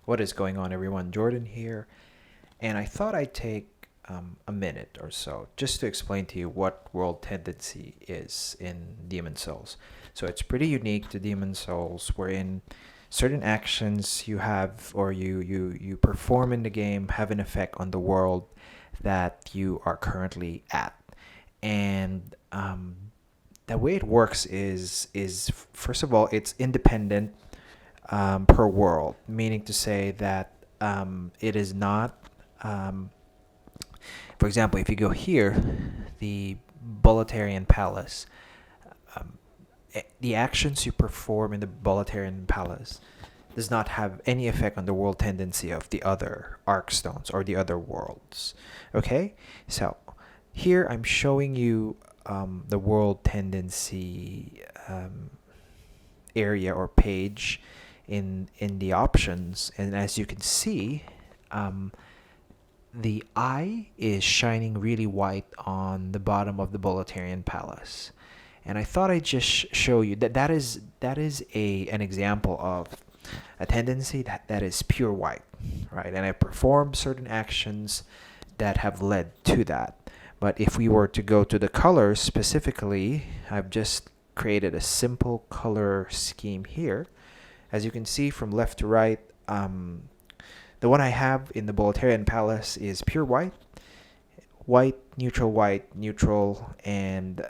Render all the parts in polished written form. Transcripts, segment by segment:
What is going on, everyone? Jordan here, and I thought I'd take a minute or so just to explain to you what world tendency is in Demon Souls. So it's pretty unique to Demon Souls, wherein certain actions you have or you perform in the game have an effect on the world that you are currently at, and the way it works is first of all it's independent per world, meaning to say that it is not. Um, for example, if you go here, the Bolitarian Palace, the actions you perform in the Bolitarian Palace does not have any effect on the world tendency of the other Arkstones or the other worlds. Okay, so here I'm showing you the world tendency area or page in the options, and as you can see, the eye is shining really white on the bottom of the Bolitarian Palace. And I thought I'd just show you that is an example of a tendency that is pure white, right? And I perform certain actions that have led to that. But if we were to go to the colors specifically, I've just created a simple color scheme here. As you can see from left to right, the one I have in the Bolitarian Palace is pure white, white, neutral, and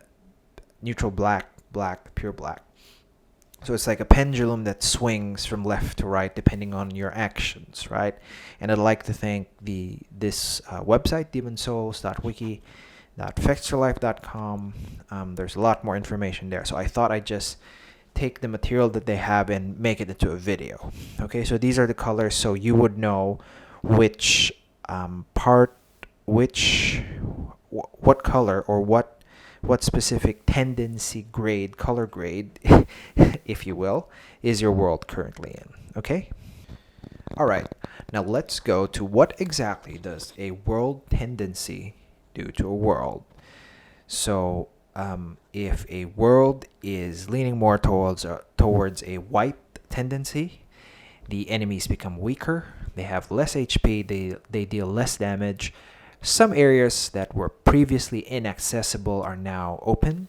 neutral black, black, pure black. So it's like a pendulum that swings from left to right depending on your actions, right? And I'd like to thank this website, demonsouls.wiki.fextralife.com. There's a lot more information there. So I thought I'd just take the material that they have and make it into a video. Okay, so these are the colors, so you would know which what color or what specific tendency grade, color grade, if you will, is your world currently in. Okay? All right. Now let's go to what exactly does a world tendency do to a world. So, if a world is leaning more towards a white tendency, the enemies become weaker. They have less HP. They deal less damage. Some areas that were previously inaccessible are now open,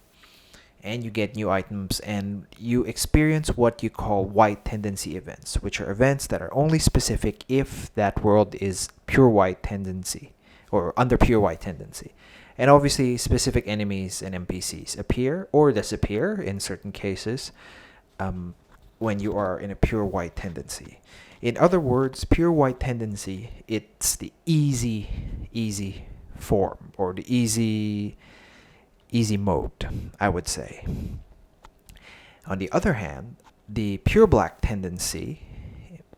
and you get new items, and you experience what you call white tendency events, which are events that are only specific if that world is pure white tendency or under pure white tendency. And obviously, specific enemies and NPCs appear or disappear in certain cases when you are in a pure white tendency. In other words, pure white tendency, it's the easy form or the easy mode, I would say. On the other hand, the pure black tendency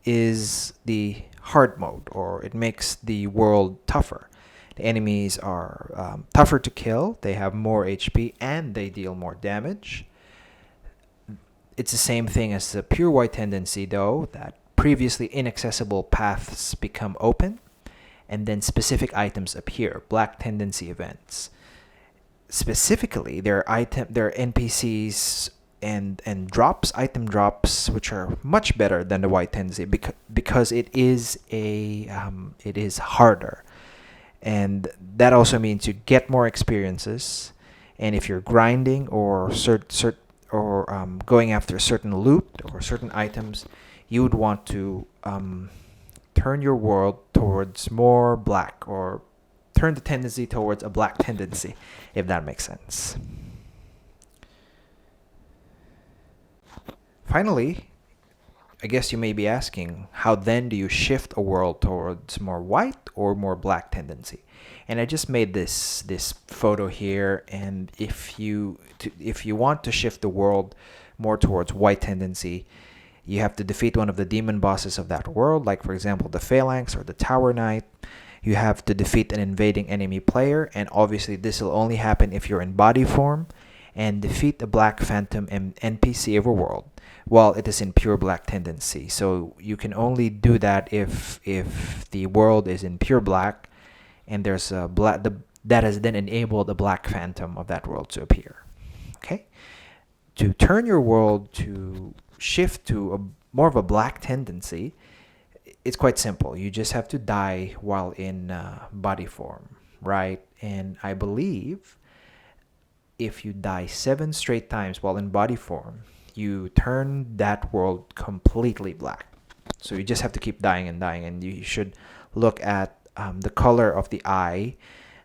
is the hard mode, or it makes the world tougher. The enemies are tougher to kill, they have more HP, and they deal more damage. It's the same thing as the pure white tendency, though, that previously inaccessible paths become open, and then specific items appear, black tendency events. Specifically, there are NPCs and item drops, which are much better than the white tendency because it is harder. And that also means you get more experiences. And if you're grinding or going after certain loot or certain items, you would want to turn your world towards more black, or turn the tendency towards a black tendency, if that makes sense. Finally, I guess you may be asking, how then do you shift a world towards more white or more black tendency? And I just made this photo here, and if you want to shift the world more towards white tendency, you have to defeat one of the demon bosses of that world, like for example the Phalanx or the Tower Knight. You have to defeat an invading enemy player, and obviously this will only happen if you're in body form, and defeat a black phantom NPC of a world while it is in pure black tendency. So you can only do that if the world is in pure black, and there's a black that has then enabled the black phantom of that world to appear. Okay, to turn your world to shift to more of a black tendency, it's quite simple. You just have to die while in body form, right? And I believe if you die 7 straight times while in body form, you turn that world completely black. So you just have to keep dying and dying, and you should look at the color of the eye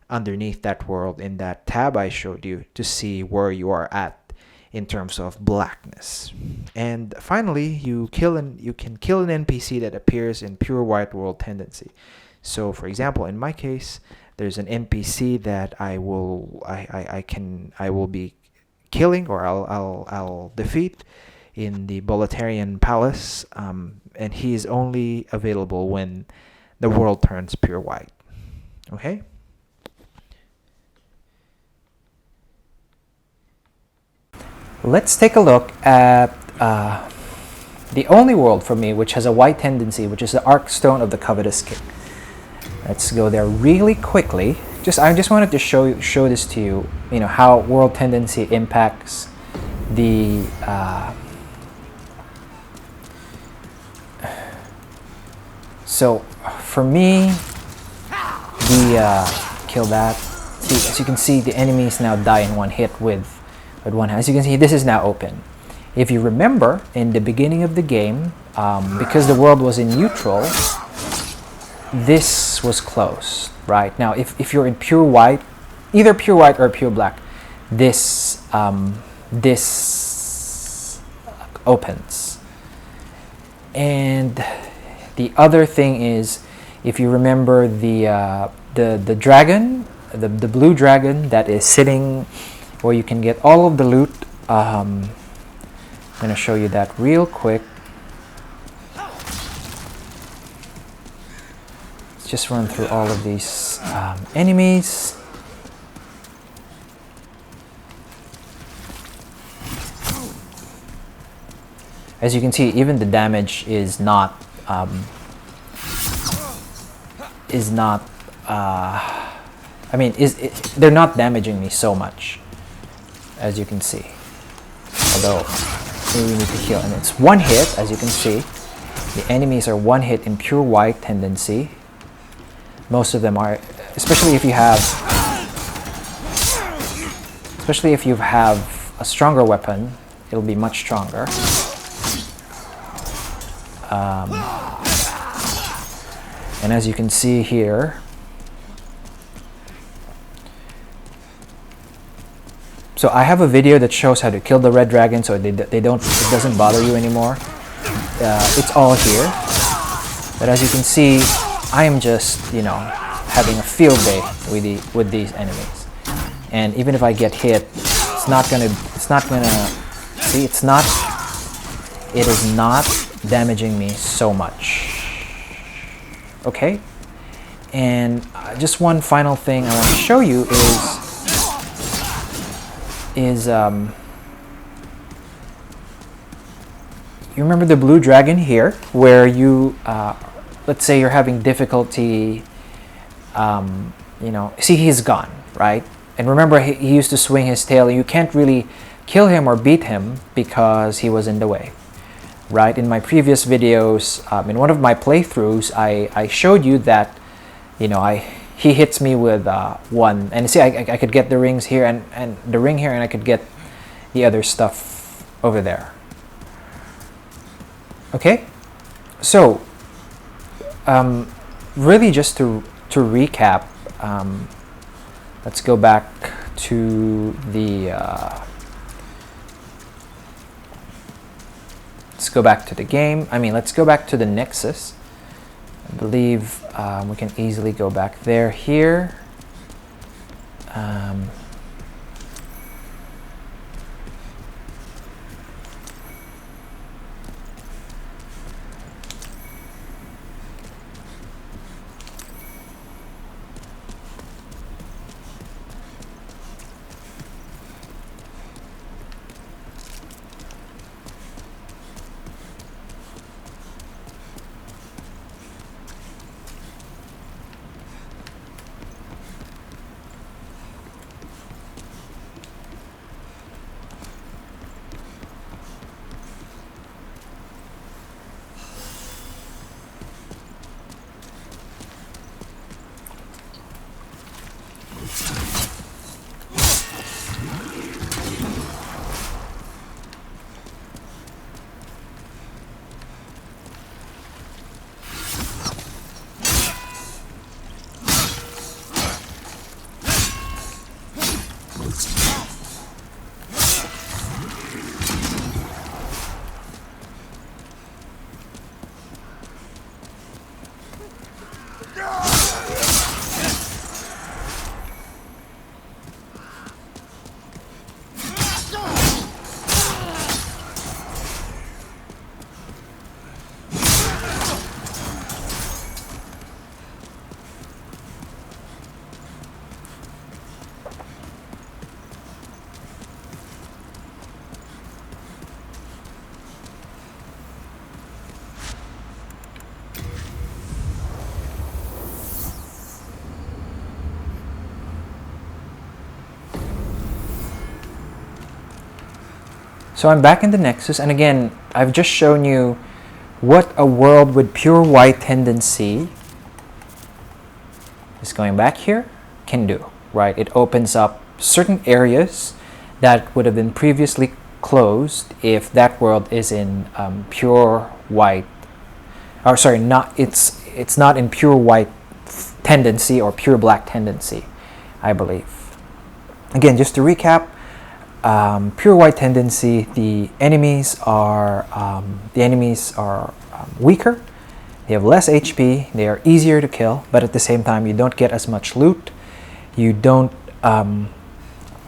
underneath that world in that tab I showed you to see where you are at in terms of blackness. And finally, you can kill an NPC that appears in pure white world tendency. So for example, in my case, there's an NPC that I will be killing, or I'll defeat in the Boletarian Palace, and he is only available when the world turns pure white. Okay? Let's take a look at the only world for me which has a white tendency, which is the Arkstone of the Covetous King. Let's go there really quickly. I just wanted to show this to you. You know how world tendency impacts the so for me, kill that. See, as you can see, the enemies now die in one hit with one hand. As you can see, this is now open. If you remember, in the beginning of the game, because the world was in neutral, this was closed, right? Now, if you're in pure white, either pure white or pure black, this opens. And the other thing is, if you remember the dragon, the blue dragon that is sitting where you can get all of the loot. I'm going to show you that real quick. Let's just run through all of these enemies. As you can see, even the damage is not they're not damaging me so much, as you can see. Although we need to kill, and it's one hit. As you can see, the enemies are one hit in pure white tendency. Most of them are, especially if you have a stronger weapon, it'll be much stronger. And as you can see here, so I have a video that shows how to kill the red dragon, so it doesn't bother you anymore. It's all here. But as you can see, I am just, having a field day with these enemies. And even if I get hit, it is not damaging me so much. Okay? And just one final thing I want to show you is you remember the blue dragon here, where you let's say you're having difficulty, see, he's gone, right? And remember, he used to swing his tail, and you can't really kill him or beat him because he was in the way, right? In my previous videos, in one of my playthroughs, I showed you that, he hits me with one, and see, I could get the rings here and the ring here, and I could get the other stuff over there. Okay, so really just to recap, let's go back to the game. Let's go back to the Nexus. I believe we can easily go back there here. So I'm back in the Nexus, and again, I've just shown you what a world with pure white tendency, just going back here, can do, right? It opens up certain areas that would have been previously closed if that world is in pure white, or sorry, it's not in pure white tendency or pure black tendency, I believe. Again, just to recap, pure white tendency, the enemies are weaker, they have less HP, they are easier to kill, but at the same time you don't get as much loot, you don't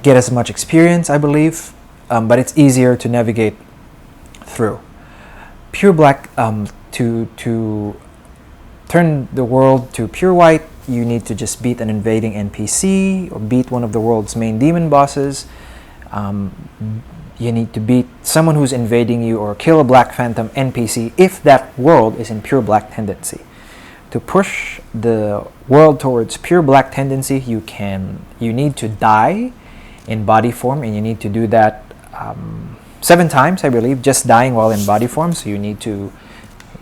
get as much experience, I believe, but it's easier to navigate through. Pure black, to turn the world to pure white, you need to just beat an invading NPC or beat one of the world's main demon bosses. You need to beat someone who's invading you or kill a Black Phantom NPC if that world is in pure black tendency. To push the world towards pure black tendency, you need to die in body form, and you need to do that 7 times, I believe, just dying while in body form. So you need to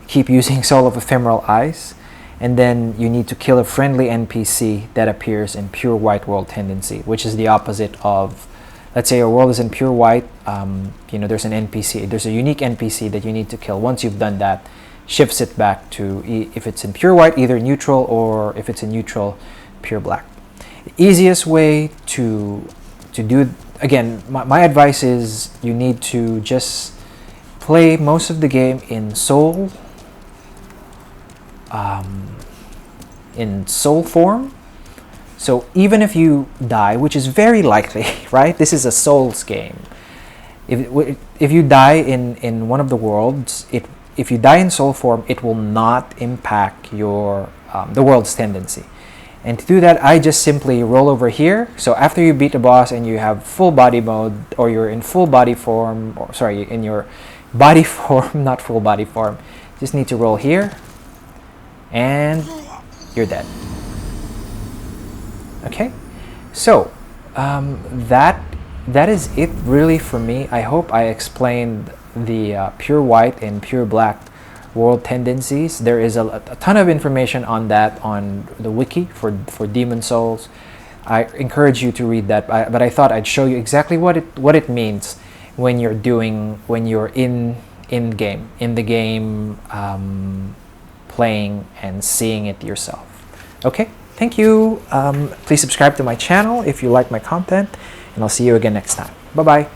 keep using Soul of Ephemeral Eyes, and then you need to kill a friendly NPC that appears in pure white world tendency, which is the opposite of, let's say your world is in pure white, there's an NPC, there's a unique NPC that you need to kill. Once you've done that, shifts it back to, if it's in pure white, either neutral, or if it's in neutral, pure black. The easiest way to do, again, my advice is you need to just play most of the game in soul form. So even if you die, which is very likely, right? This is a Souls game. If you die in one of the worlds, if you die in soul form, it will not impact your the world's tendency. And to do that, I just simply roll over here. So after you beat a boss and you have full body mode, or you're in full body form, or sorry, in your body form, not full body form, just need to roll here, and you're dead. Okay, so that is it really for me. I hope I explained the pure white and pure black world tendencies. There is a ton of information on that on the wiki for Demon Souls. I encourage you to read that, but I thought I'd show you exactly what it means when you're in the game playing and seeing it yourself. Okay, thank you. Please subscribe to my channel if you like my content, and I'll see you again next time. Bye bye.